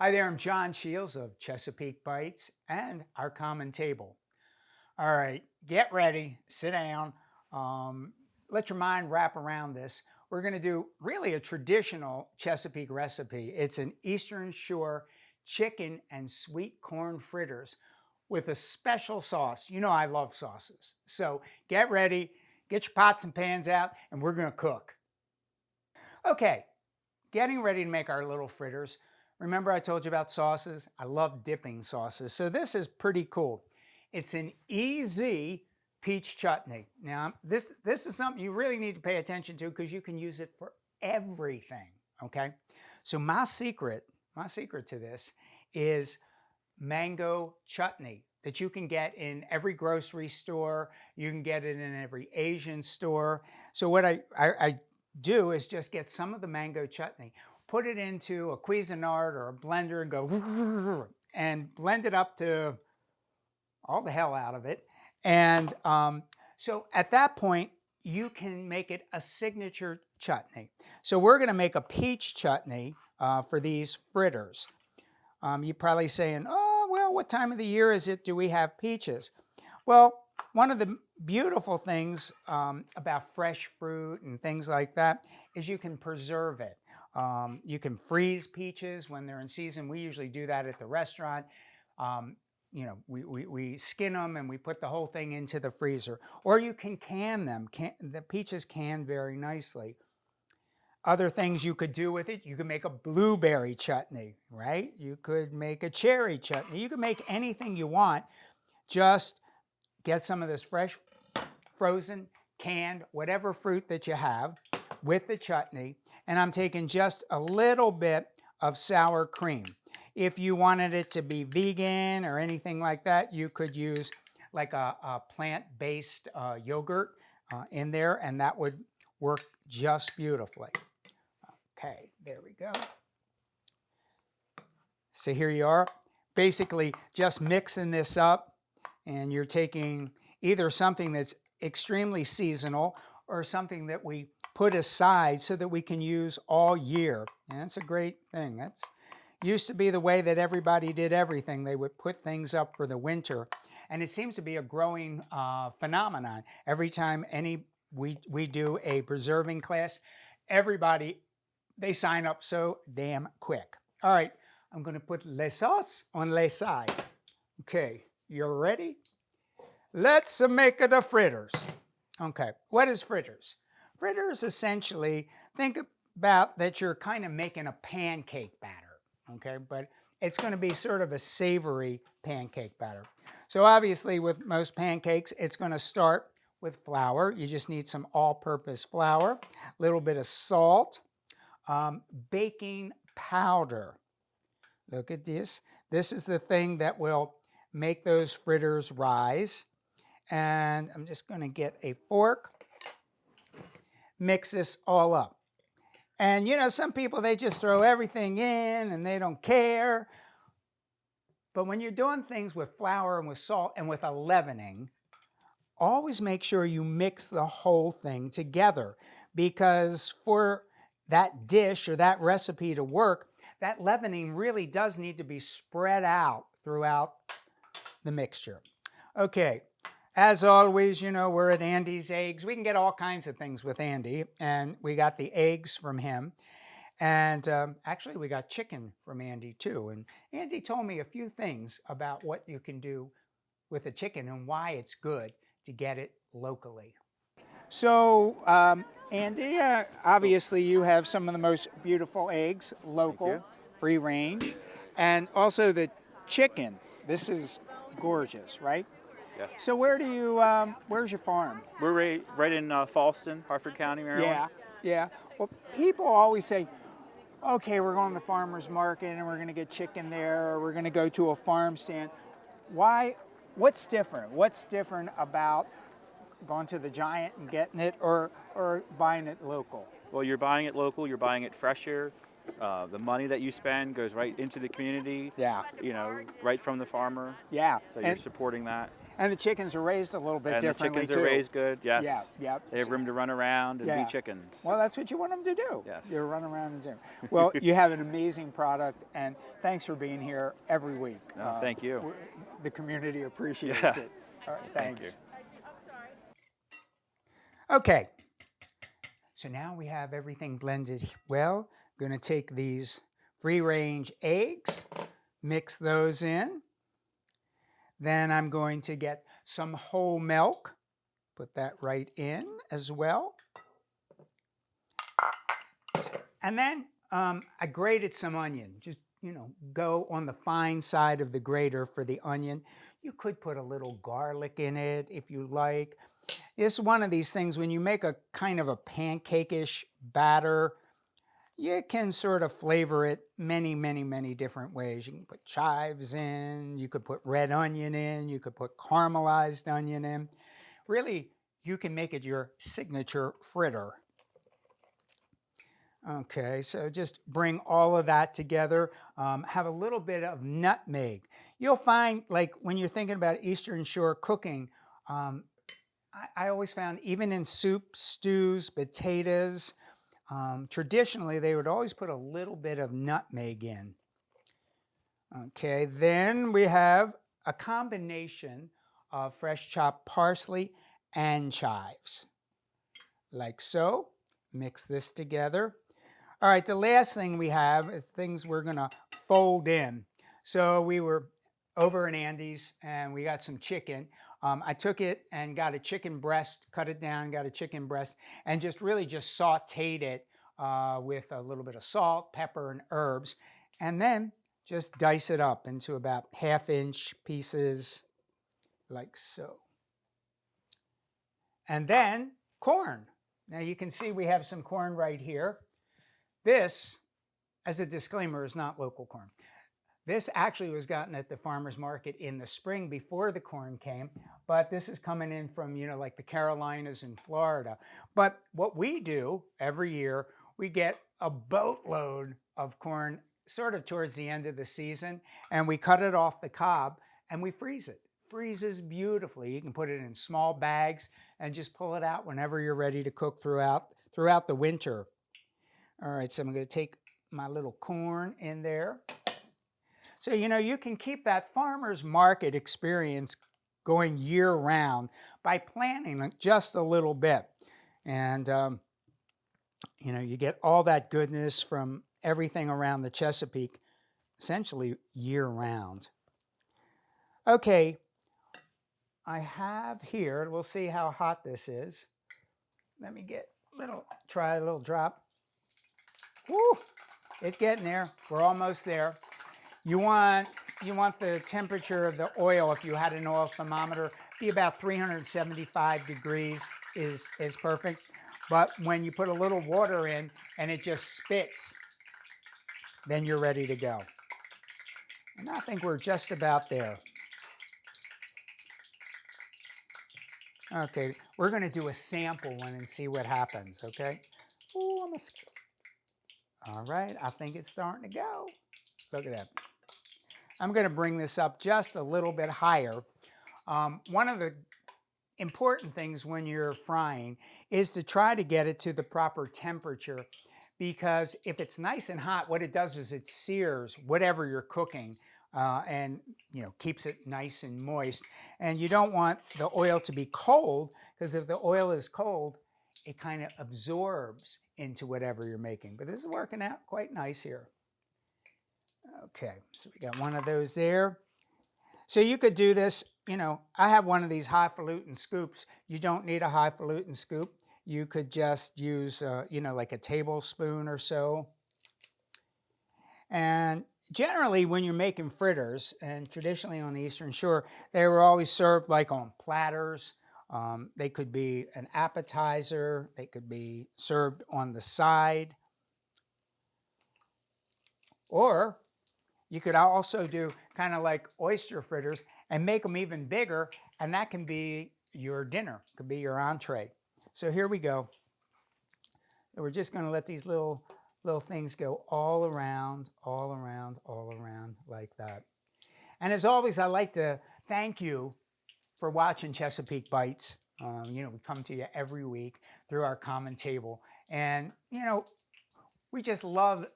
Hi there, I'm John Shields of Chesapeake Bites and Our Common Table. All right, get ready, sit down, let your mind wrap around this. We're going to do really a traditional Chesapeake recipe. It's an Eastern Shore chicken and sweet corn fritters with a special sauce. You know I love sauces. So get ready, get your pots and pans out, and we're going to cook. Okay, getting ready to make our little fritters. Remember I told you about sauces? I love dipping sauces. So this is pretty cool. It's an EZ Peach Chutney. Now, this is something you really need to pay attention to because you can use it for everything, okay? So my secret to this is mango chutney that you can get in every grocery store. You can get it in every Asian store. So what I do is just get some of the mango chutney, put it into a Cuisinart or a blender and go and blend it up to all the hell out of it. And so at that point, you can make it a signature chutney. So we're going to make a peach chutney for these fritters. You're probably saying, oh, well, what time of the year is it? Do we have peaches? Well, one of the beautiful things about fresh fruit and things like that is you can preserve it. You can freeze peaches when they're in season. We usually do that at the restaurant. You know, we skin them and we put the whole thing into the freezer. Or you can can them. The peaches can very nicely. Other things you could do with it, you could make a blueberry chutney, right? You could make a cherry chutney. You could make anything you want. Just get some of this fresh, frozen, canned, whatever fruit that you have with the chutney. And I'm taking just a little bit of sour cream. If you wanted it to be vegan or anything like that, you could use like a plant-based yogurt in there, and that would work just beautifully. Okay, there we go. So here you are, basically just mixing this up, and you're taking either something that's extremely seasonal or something that we put aside so that we can use all year. And that's a great thing. That's used to be the way that everybody did everything. They would put things up for the winter. And it seems to be a growing phenomenon. Every time we do a preserving class, everybody, they sign up so damn quick. All right, I'm going to put les sauce on les sides. Okay, you're ready? Let's make the fritters. Okay, what is fritters? Fritters essentially, think about that you're kind of making a pancake batter. Okay, but it's going to be sort of a savory pancake batter. So obviously with most pancakes, it's going to start with flour. You just need some all-purpose flour, a little bit of salt, baking powder. Look at this. This is the thing that will make those fritters rise. And I'm just going to get a fork, mix this all up. And, you know, some people, they just throw everything in and they don't care. But when you're doing things with flour and with salt and with a leavening, always make sure you mix the whole thing together. Because for that dish or that recipe to work, that leavening really does need to be spread out throughout the mixture. Okay. As always, you know, we're at Andy's Eggs. We can get all kinds of things with Andy, and we got the eggs from him. And actually, we got chicken from Andy, too. And Andy told me a few things about what you can do with the chicken and why it's good to get it locally. So, Andy, obviously you have some of the most beautiful eggs, local, free range, and also the chicken. This is gorgeous, right? Yeah. So where do you, where's your farm? We're right in Falston, Harford County, Maryland. Yeah. Well, people always say, okay, we're going to the farmer's market and we're going to get chicken there, or we're going to go to a farm stand. Why? What's different? What's different about going to the Giant and getting it or buying it local? Well, you're buying it local, you're buying it fresher. The money that you spend goes right into the community. Yeah. You know, right from the farmer. Yeah. So you're supporting that. And the chickens are raised a little bit And the differently chickens too. are raised good, yes. Yeah, yep. They have room to run around and Yeah. be chickens. Well, that's what you want them to do. Yes. You run around and do. Well, you have an amazing product, and thanks for being here every week. No, thank you. The community appreciates Yeah. it. All right, Thank thanks. you. Okay. So now we have everything blended well. I'm going to take these free-range eggs, mix those in. Then I'm going to get some whole milk, put that right in as well. And then I grated some onion. Just, go on the fine side of the grater for the onion. You could put a little garlic in it if you like. It's one of these things when you make a kind of a pancake-ish batter, you can sort of flavor it many, many, many different ways. You can put chives in, you could put red onion in, you could put caramelized onion in. Really, you can make it your signature fritter. Okay, so just bring all of that together. Have a little bit of nutmeg. You'll find, like, when you're thinking about Eastern Shore cooking, I always found even in soups, stews, potatoes, traditionally they would always put a little bit of nutmeg in. Okay, then we have a combination of fresh chopped parsley and chives. Like so. Mix this together. All right, the last thing we have is things we're gonna fold in. So we were over in Andy's and we got some chicken. I took it and got a chicken breast, cut it down, got a chicken breast, and just sauteed it with a little bit of salt, pepper, and herbs. And then just dice it up into about 1/2-inch pieces, like so. And then corn. Now you can see we have some corn right here. This, as a disclaimer, is not local corn. This actually was gotten at the farmer's market in the spring before the corn came, but this is coming in from, like the Carolinas and Florida. But what we do every year, we get a boatload of corn sort of towards the end of the season, and we cut it off the cob and we freeze it. Freezes beautifully. You can put it in small bags and just pull it out whenever you're ready to cook throughout the winter. All right, so I'm going to take my little corn in there. So, you can keep that farmer's market experience going year-round by planning it just a little bit. And, you get all that goodness from everything around the Chesapeake, essentially year-round. Okay, I have here, we'll see how hot this is. Let me try a little drop. Woo, it's getting there. We're almost there. You want the temperature of the oil, if you had an oil thermometer, be about 375 degrees is perfect. But when you put a little water in and it just spits, then you're ready to go. And I think we're just about there. Okay, we're going to do a sample one and see what happens, okay? Ooh, all right, I think it's starting to go. Look at that. I'm going to bring this up just a little bit higher. One of the important things when you're frying is to try to get it to the proper temperature, because if it's nice and hot, what it does is it sears whatever you're cooking and keeps it nice and moist. And you don't want the oil to be cold, because if the oil is cold, it kind of absorbs into whatever you're making. But this is working out quite nice here. Okay, so we got one of those there. So you could do this, I have one of these highfalutin scoops. You don't need a highfalutin scoop. You could just use, like a tablespoon or so. And generally when you're making fritters, and traditionally on the Eastern Shore, they were always served like on platters. They could be an appetizer. They could be served on the side. Or you could also do kind of like oyster fritters and make them even bigger, and that can be your dinner, could be your entree. So here we go. And we're just going to let these little things go all around like that. And as always, I like to thank you for watching Chesapeake Bites. You know, we come to you every week through our common table. And, you know, we just love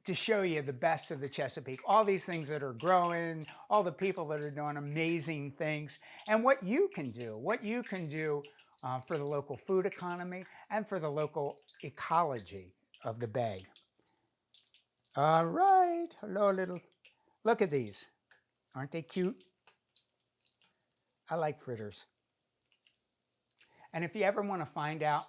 to show you the best of the Chesapeake, all these things that are growing, all the people that are doing amazing things, and what you can do for the local food economy and for the local ecology of the Bay. All right, hello little, look at these. Aren't they cute? I like fritters. And if you ever want to find out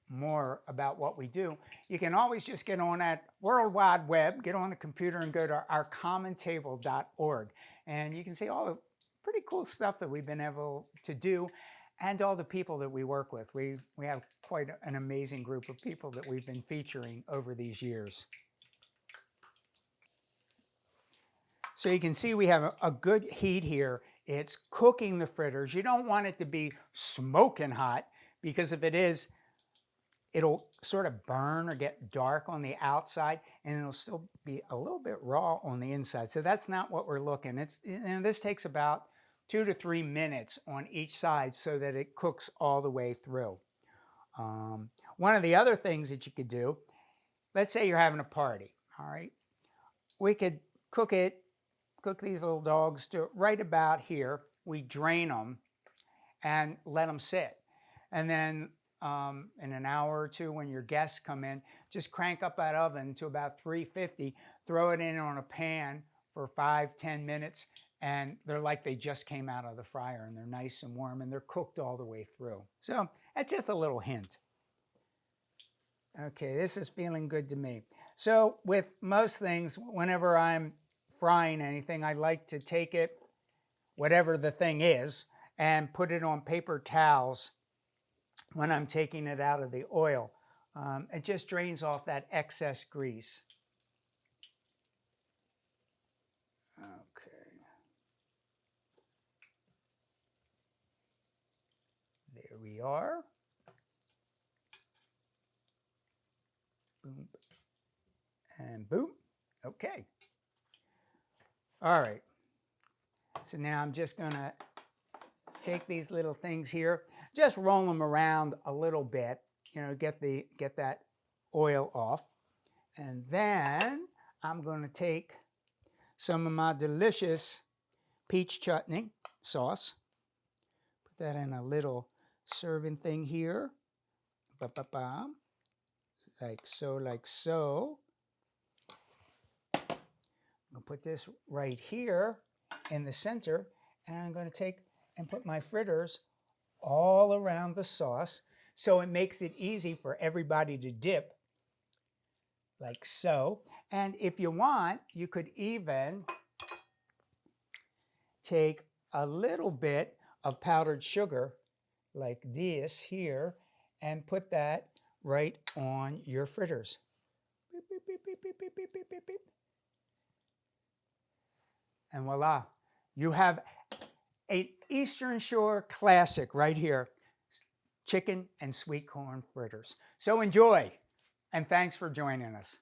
more about what we do, you can always just get on that World Wide Web, get on the computer and go to ourcommontable.org. And you can see all the pretty cool stuff that we've been able to do and all the people that we work with. We have quite an amazing group of people that we've been featuring over these years. So you can see we have a good heat here. It's cooking the fritters. You don't want it to be smoking hot, because if it is, it'll sort of burn or get dark on the outside, and it'll still be a little bit raw on the inside. So that's not what we're looking. This takes about 2 to 3 minutes on each side so that it cooks all the way through. One of the other things that you could do, let's say you're having a party, all right? We could cook these little dogs to right about here. We drain them and let them sit. And then in an hour or two, when your guests come in, just crank up that oven to about 350, throw it in on a pan for 5-10 minutes, and they're like they just came out of the fryer, and they're nice and warm, and they're cooked all the way through. So that's just a little hint. Okay, this is feeling good to me. So with most things, whenever I'm frying anything, I like to take it, whatever the thing is, and put it on paper towels when I'm taking it out of the oil. It just drains off that excess grease. Okay. There we are. Boom. And boom. Okay. All right. So now I'm just going to take these little things here, just roll them around a little bit, you know, get that oil off. And then I'm going to take some of my delicious peach chutney sauce, put that in a little serving thing here, like so, like so. I'm going to put this right here in the center, and I'm going to take and put my fritters all around the sauce, so it makes it easy for everybody to dip, like so. And if you want, you could even take a little bit of powdered sugar, like this here, and put that right on your fritters. Beep, beep, beep, beep, beep, beep, beep, beep, beep, beep. And voila, you have an Eastern Shore classic right here, chicken and sweet corn fritters. So enjoy, and thanks for joining us.